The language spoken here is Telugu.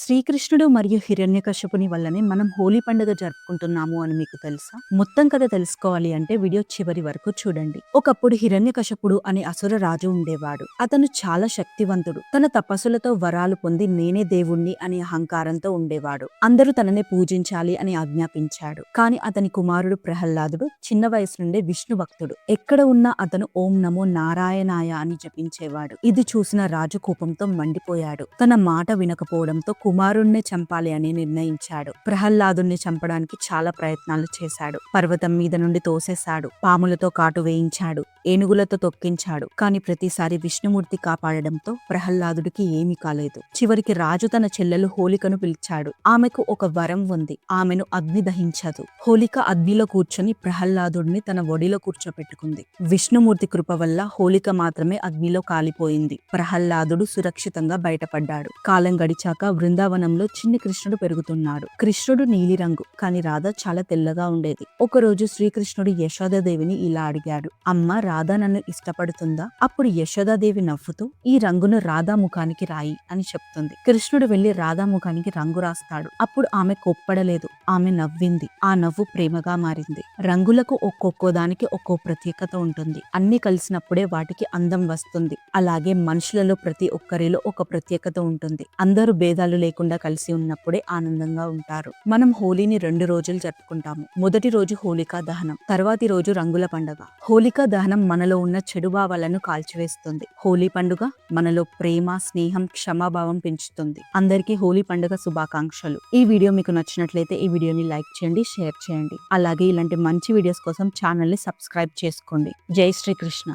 శ్రీకృష్ణుడు మరియు హిరణ్యకశపుని వల్లనే మనం హోలీ పండుగ జరుపుకుంటున్నాము అని మీకు తెలుసా? మొత్తం కథ తెలుసుకోవాలి అంటే వీడియో చివరి వరకు చూడండి. ఒకప్పుడు హిరణ్యకశపుడు అనే అసుర రాజు ఉండేవాడు. అతను చాలా శక్తివంతుడు. తన తపస్సులతో వరాలు పొంది నేనే దేవుణ్ణి అనే అహంకారంతో ఉండేవాడు. అందరూ తననే పూజించాలి అని ఆజ్ఞాపించాడు. కాని అతని కుమారుడు ప్రహ్లాదుడు చిన్న వయసు నుండే విష్ణు భక్తుడు. ఎక్కడ ఉన్నా అతను ఓం నమో నారాయణాయ అని జపించేవాడు. ఇది చూసిన రాజు కోపంతో మండిపోయాడు. తన మాట వినకపోవడంతో కుమారుణ్ణి చంపాలి అని నిర్ణయించాడు. ప్రహ్లాదుణ్ణి చంపడానికి చాలా ప్రయత్నాలు చేశాడు. పర్వతం మీద నుండి తోసేశాడు, పాములతో కాటు వేయించాడు, ఏనుగులతో తొక్కించాడు. కాని ప్రతిసారి విష్ణుమూర్తి కాపాడడంతో ప్రహ్లాదుడికి ఏమీ కాలేదు. చివరికి రాజు తన చెల్లెలు హోలికను పిలిచాడు. ఆమెకు ఒక వరం ఉంది, ఆమెను అగ్ని దహించదు. హోలిక అగ్నిలో కూర్చొని ప్రహ్లాదుడిని తన ఒడిలో కూర్చోపెట్టుకుంది. విష్ణుమూర్తి కృప వల్ల హోలిక మాత్రమే అగ్నిలో కాలిపోయింది. ప్రహ్లాదుడు సురక్షితంగా బయటపడ్డాడు. కాలం గడిచాక బృందావనంలో చిన్ని కృష్ణుడు పెరుగుతున్నాడు. కృష్ణుడు నీలిరంగు, కాని రాధ చాలా తెల్లగా ఉండేది. ఒకరోజు శ్రీకృష్ణుడు యశోదాదేవిని ఇలా అడిగాడు, అమ్మ రాధ నన్ను ఇష్టపడుతుందా? అప్పుడు యశోదాదేవి నవ్వుతూ ఈ రంగును రాధా ముఖానికి రాయి అని చెప్తుంది. కృష్ణుడు వెళ్లి రాధా ముఖానికి రంగు రాస్తాడు. అప్పుడు ఆమె కోప్పడలేదు, ఆమె నవ్వింది. ఆ నవ్వు ప్రేమగా మారింది. రంగులకు ఒక్కొక్కో దానికి ఒక్కో ప్రత్యేకత ఉంటుంది. అన్ని కలిసినప్పుడే వాటికి అందం వస్తుంది. అలాగే మనుషులలో ప్రతి ఒక్కరిలో ఒక ప్రత్యేకత ఉంటుంది. అందరూ భేదాలు లేకుండా కలిసి ఉన్నప్పుడే ఆనందంగా ఉంటారు. మనం హోలీని 2 రోజులు జరుపుకుంటాము. మొదటి రోజు హోలికా దహనం, తర్వాతి రోజు రంగుల పండుగ. హోలికా దహనం మనలో ఉన్న చెడు భావాలను కాల్చివేస్తుంది. హోలీ పండుగ మనలో ప్రేమ, స్నేహం, క్షమాభావం పెంచుతుంది. అందరికీ హోలీ పండుగ శుభాకాంక్షలు. ఈ వీడియో మీకు నచ్చినట్లయితే ఈ వీడియోని లైక్ చేయండి, షేర్ చేయండి. అలాగే ఇలాంటి మంచి వీడియోస్ కోసం ఛానల్ ని సబ్స్క్రైబ్ చేసుకోండి. జై శ్రీకృష్ణ.